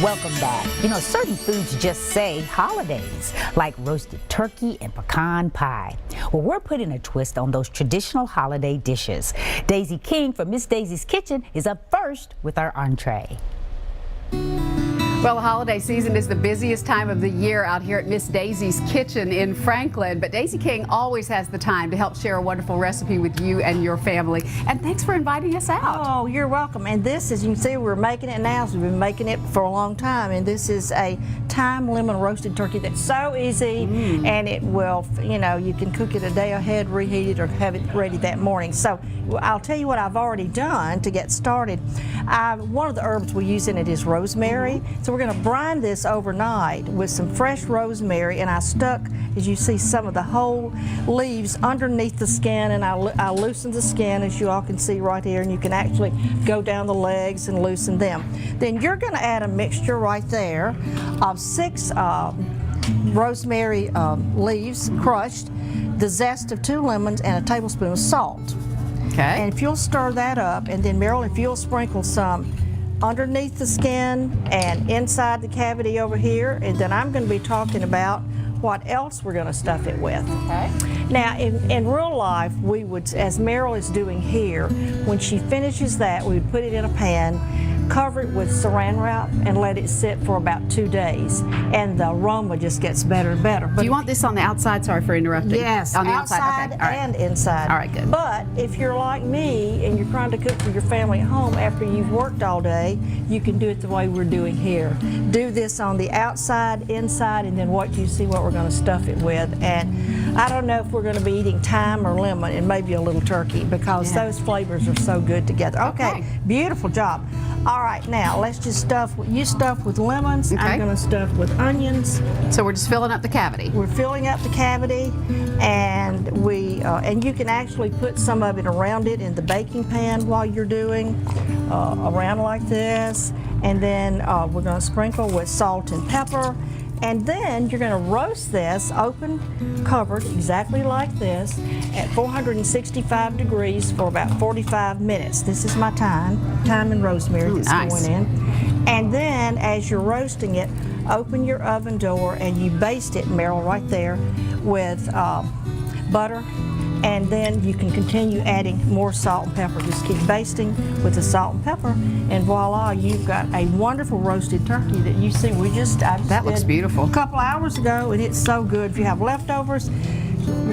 Welcome back. You know, certain foods just say holidays, like roasted turkey and pecan pie. Well, we're putting a twist on those traditional holiday dishes. Daisy King from Miss Daisy's Kitchen is up first with our entree. Well, the holiday season is the busiest time of the year out here at Miss Daisy's Kitchen in Franklin, but Daisy King always has the time to help share a wonderful recipe with you and your family. And thanks for inviting us out. Oh, you're welcome. And this, as you can see, we're making it now. So we've been making it for a long time. And this is a thyme lemon roasted turkey that's so easy, and it will, you know, you can cook it a day ahead, reheat it, or have it ready that morning. So I'll tell you what I've already done to get started. One of the herbs we use in it is rosemary. So we're going to brine this overnight with some fresh rosemary, and I stuck, as you see, some of the whole leaves underneath the skin, and I loosened the skin, as you all can see right here, and you can actually go down the legs and loosen them. Then you're going to add a mixture right there of 6 rosemary leaves crushed, the zest of 2 lemons, and a tablespoon of salt. Okay. And if you'll stir that up, and then Marilyn, if you'll sprinkle some underneath the skin and inside the cavity over here, and then I'm going to be talking about what else we're going to stuff it with. Okay. Now, in real life, we would, as Meryl is doing here, when she finishes that, we would put it in a pan, cover it with saran wrap, and let it sit for about 2 days. And the aroma just gets better and better. But do you want this on the outside? Sorry for interrupting. yes, on the outside Okay. All right. and inside. All right, good. But if you're like me and you're trying to cook for your family at home after you've worked all day, you can do it the way we're doing here. Do this on the outside, inside, and then what you see what we're going to stuff it with. And I don't know if we're going to be eating thyme or lemon and maybe a little turkey, because those flavors are so good together. Okay, beautiful job. All right, now let's just stuff. You stuff with lemons. Okay. I'm going to stuff with onions. So we're just filling up the cavity. We're filling up the cavity, and and you can actually put some of it around it in the baking pan while you're doing around like this. And then we're going to sprinkle with salt and pepper. And then you're going to roast this open, covered, exactly like this, at 465 degrees for about 45 minutes. This is my thyme and rosemary that's going in. And then as you're roasting it, open your oven door and you baste it, Meryl, right there, with butter. And then you can continue adding more salt and pepper. Just keep basting with the salt and pepper, and voila, you've got a wonderful roasted turkey that you see. That looks beautiful. A couple hours ago, and it's so good. If you have leftovers,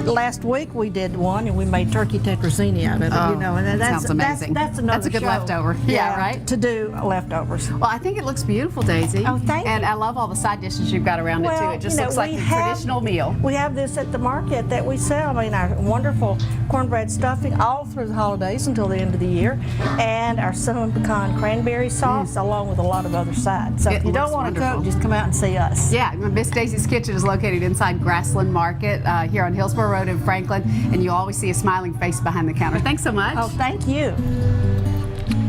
last week we did one, and we made turkey tetrazzini out of it. You know, and sounds amazing. That's another That's a good show. leftover. Yeah, right. To do leftovers. Well, I think it looks beautiful, Daisy. Oh, thank And you. I love all the side dishes you've got around it too. It just looks like a traditional meal. We have this at the market that we sell. I mean, our wonderful cornbread stuffing all through the holidays until the end of the year, and our cinnamon pecan cranberry sauce, along with a lot of other sides. So if you don't want to cook, just come out and see us. Yeah, Miss Daisy's Kitchen is located inside Grassland Market here on Hillsborough Road in Franklin, and you always see a smiling face behind the counter. Thanks so much. Oh, thank you.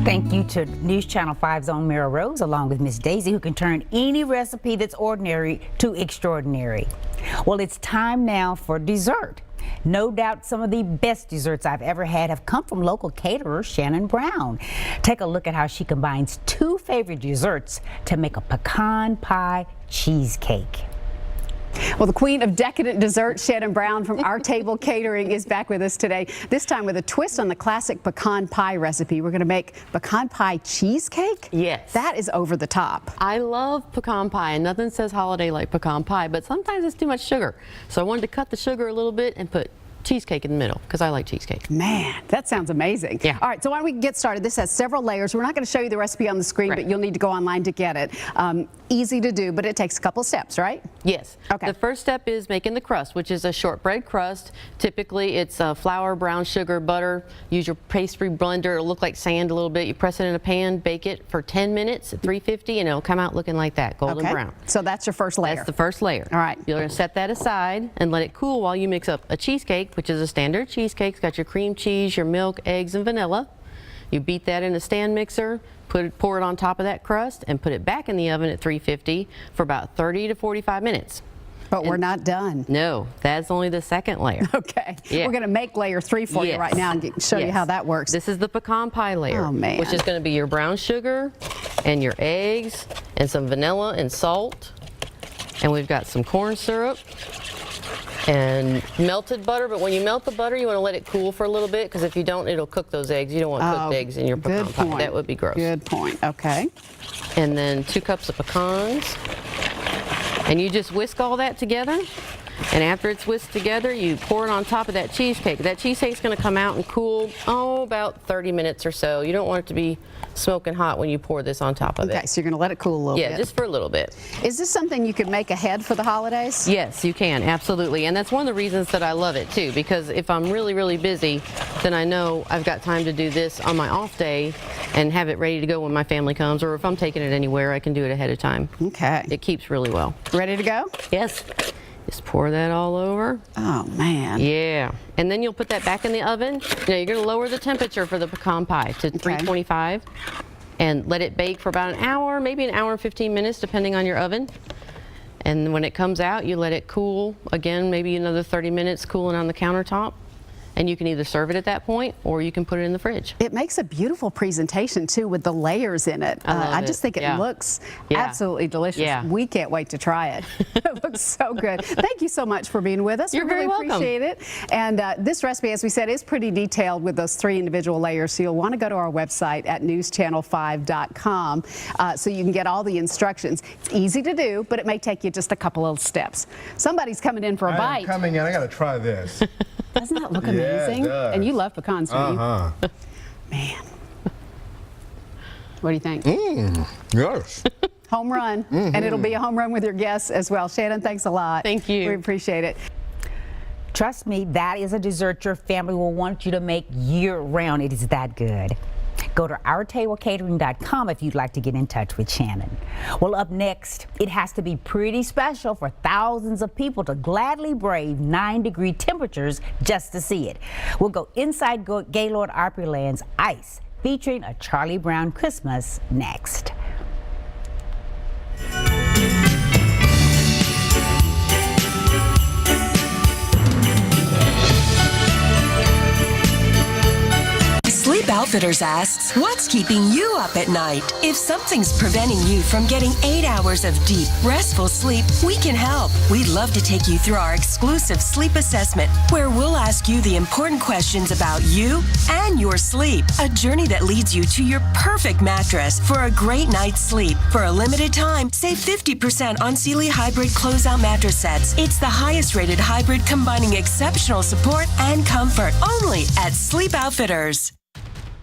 Thank you to News Channel 5's own Mara Rose, along with Miss Daisy, who can turn any recipe that's ordinary to extraordinary. Well, it's time now for dessert. No doubt some of the best desserts I've ever had have come from local caterer Shannon Brown. Take a look at how she combines 2 favorite desserts to make a pecan pie cheesecake. Well, the queen of decadent dessert, Shannon Brown from Our Table Catering, is back with us today, this time with a twist on the classic pecan pie recipe. We're going to make pecan pie cheesecake? Yes. That is over the top. I love pecan pie, and nothing says holiday like pecan pie, but sometimes it's too much sugar. So I wanted to cut the sugar a little bit and put cheesecake in the middle, because I like cheesecake. Man, that sounds amazing. Yeah. All right, so why don't we get started? This has several layers. We're not going to show you the recipe on the screen, but you'll need to go online to get it. Easy to do, but it takes a couple steps, right? Yes. Okay. The first step is making the crust, which is a shortbread crust. Typically, it's flour, brown sugar, butter. Use your pastry blender. It'll look like sand a little bit. You press it in a pan, bake it for 10 minutes at 350, and it'll come out looking like that, golden brown. So that's your first layer. That's the first layer. All right. You're going to set that aside and let it cool while you mix up a cheesecake, which is a standard cheesecake. It's got your cream cheese, your milk, eggs, and vanilla. You beat that in a stand mixer, pour it on top of that crust, and put it back in the oven at 350 for about 30 to 45 minutes. But we're not done. No, that's only the second layer. Okay. Yeah. We're going to make layer 3 for you right now and show you how that works. This is the pecan pie layer, Oh, man. which is going to be your brown sugar, and your eggs and some vanilla and salt. And we've got some corn syrup and melted butter, but when you melt the butter, you want to let it cool for a little bit, because if you don't, it'll cook those eggs. You don't want cooked eggs in your pecan pie. That would be gross. Good point. Okay. And then 2 cups of pecans. And you just whisk all that together. And after it's whisked together, you pour it on top of that cheesecake. That cheesecake's going to come out and cool, about 30 minutes or so. You don't want it to be smoking hot when you pour this on top of it. Okay, so you're going to let it cool a little bit. Yeah, just for a little bit. Is this something you could make ahead for the holidays? Yes, you can, absolutely. And that's one of the reasons that I love it, too, because if I'm really, really busy, then I know I've got time to do this on my off day and have it ready to go when my family comes, or if I'm taking it anywhere, I can do it ahead of time. Okay. It keeps really well. Ready to go? Yes. Just pour that all over. Oh, man. Yeah. And then you'll put that back in the oven. Now you're going to lower the temperature for the pecan pie to 325 and let it bake for about an hour, maybe an hour and 15 minutes, depending on your oven. And when it comes out, you let it cool again, maybe another 30 minutes cooling on the countertop. And you can either serve it at that point, or you can put it in the fridge. It makes a beautiful presentation, too, with the layers in it. I just think it looks absolutely delicious. Yeah. We can't wait to try it. It looks so good. Thank you so much for being with us. You're very welcome. Appreciate it. And this recipe, as we said, is pretty detailed with those 3 individual layers. So you'll want to go to our website at newschannel5.com so you can get all the instructions. It's easy to do, but it may take you just a couple of steps. Somebody's coming in for a bite. I'm coming in. I got to try this. Doesn't that look amazing? Yeah, it does. And you love pecans, don't you? Man. What do you think? Yes. Home run. And it'll be a home run with your guests as well. Shannon, thanks a lot. Thank you. We appreciate it. Trust me, that is a dessert your family will want you to make year-round. It is that good. Go to OurTableCatering.com if you'd like to get in touch with Shannon. Well, up next, it has to be pretty special for thousands of people to gladly brave 9-degree temperatures just to see it. We'll go inside Gaylord Opryland's ice, featuring a Charlie Brown Christmas next. Sleep Outfitters asks, what's keeping you up at night? If something's preventing you from getting 8 hours of deep, restful sleep, we can help. We'd love to take you through our exclusive sleep assessment, where we'll ask you the important questions about you and your sleep. A journey that leads you to your perfect mattress for a great night's sleep. For a limited time, save 50% on Sealy Hybrid Closeout mattress sets. It's the highest rated hybrid, combining exceptional support and comfort, only at Sleep Outfitters.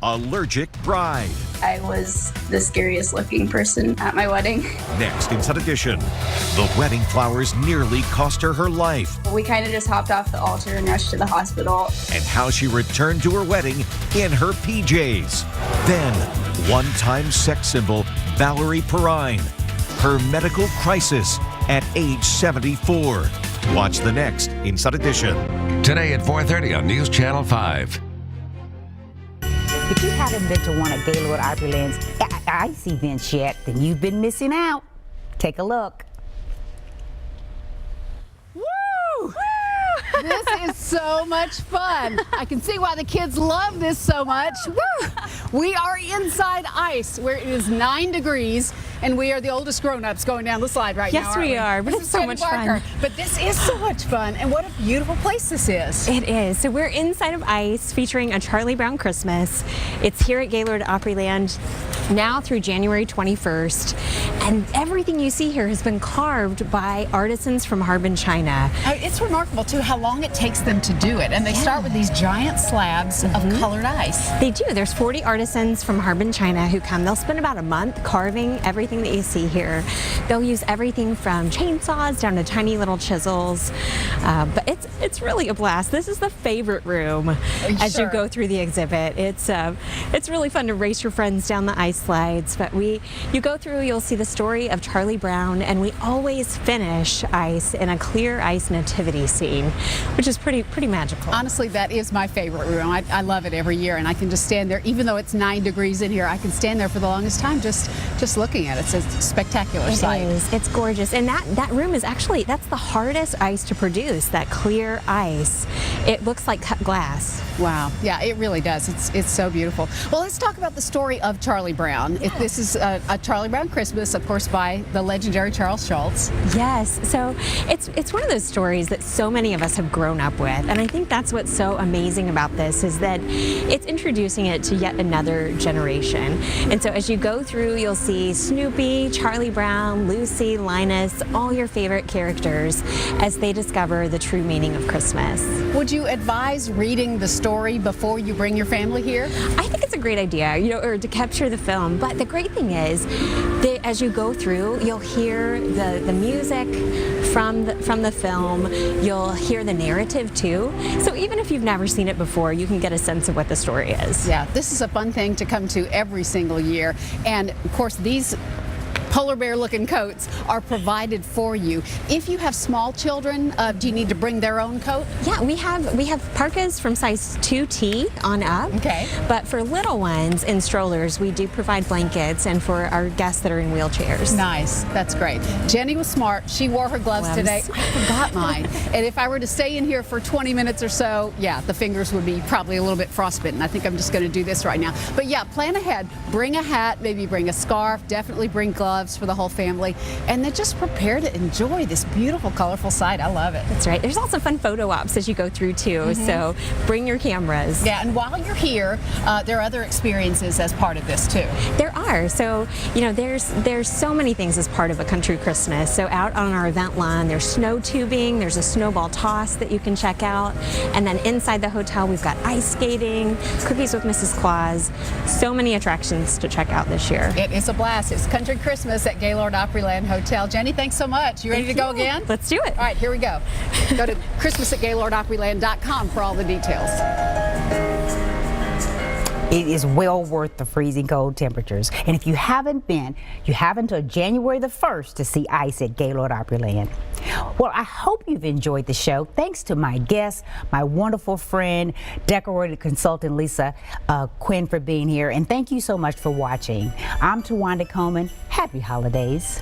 Allergic bride. I was the scariest looking person at my wedding. Next Inside Edition, the wedding flowers nearly cost her life, We kind of just hopped off the altar and rushed to the hospital. and how she returned to her wedding in her PJs. Then, one-time sex symbol Valerie Perrine, her medical crisis at age 74. Watch the next Inside Edition. Today at 4:30 on News Channel 5. If you haven't been to one of Gaylord Opryland's ice events yet, then you've been missing out. Take a look. Woo! This is so much fun. I can see why the kids love this so much. Woo! We are inside ice where it is 9 degrees, and we are the oldest grown-ups going down the slide right now. Yes, we are, but This it's is so Sandy much Barker. fun. But this is so much fun, and what a beautiful place this is. It is. So we're inside of ice featuring a Charlie Brown Christmas. It's here at Gaylord Opryland now through January 21st. And everything you see here has been carved by artisans from Harbin, China. It's remarkable, too, how long it takes them to do it. And they start with these giant slabs of colored ice. They do. There's 40 artisans from Harbin, China who come. They'll spend about a month carving everything that you see here. They'll use everything from chainsaws down to tiny little chisels. But it's really a blast. This is the favorite room as you go through the exhibit. It's really fun to race your friends down the ice slides. But you go through, you'll see the story of Charlie Brown, and we always finish ice in a clear ice nativity scene, which is pretty magical. Honestly, that is my favorite room. I love it every year, and I can just stand there, even though it's 9 degrees in here, I can stand there for the longest time just looking at it. It's a spectacular sight. It is. It's gorgeous. And that room is actually, that's the hardest ice to produce, that clear ice. It looks like cut glass. Wow. Yeah, it really does. It's so beautiful. Well, let's talk about the story of Charlie Brown. This is a Charlie Brown Christmas, of course, by the legendary Charles Schulz. Yes. So it's one of those stories that so many of us have grown up with. And I think that's what's so amazing about this, is that it's introducing it to yet another generation. And so as you go through, you'll see Snoopy, Charlie Brown, Lucy, Linus, all your favorite characters as they discover the true meaning of Christmas. Would you advise reading the story before you bring your family here? I think it's a great idea, or to capture the film. But the great thing is that as you go through, you'll hear the music from the film. You'll hear the narrative too. So even if you've never seen it before, you can get a sense of what the story is. Yeah, this is a fun thing to come to every single year. And of course, these polar bear looking coats are provided for you. If you have small children, do you need to bring their own coat? Yeah, we have parkas from size 2T on up. Okay. But for little ones in strollers, we do provide blankets, and for our guests that are in wheelchairs. Nice. That's great. Jenny was smart. She wore her gloves today. I forgot mine. And if I were to stay in here for 20 minutes or so, yeah, the fingers would be probably a little bit frostbitten. I think I'm just going to do this right now. But yeah, plan ahead. Bring a hat, maybe bring a scarf, definitely bring gloves for the whole family, and then just prepare to enjoy this beautiful, colorful sight. I love it. That's right. There's also fun photo ops as you go through too, so bring your cameras. Yeah, and while you're here, there are other experiences as part of this too. There are. So, there's so many things as part of a country Christmas. So out on our event lawn, there's snow tubing, there's a snowball toss that you can check out, and then inside the hotel, we've got ice skating, cookies with Mrs. Claus, so many attractions to check out this year. It is a blast. It's Country Christmas at Gaylord Opryland Hotel. Jenny, thanks so much. You ready to go again? Let's do it. All right, here we go. Go to christmas@gaylordopryland.com for all the details. It is well worth the freezing cold temperatures. And if you haven't been, you have until January the 1st to see ice at Gaylord Opryland. Well, I hope you've enjoyed the show. Thanks to my guest, my wonderful friend, decorated consultant Lisa Quinn, for being here. And thank you so much for watching. I'm Tawanda Coleman. Happy holidays.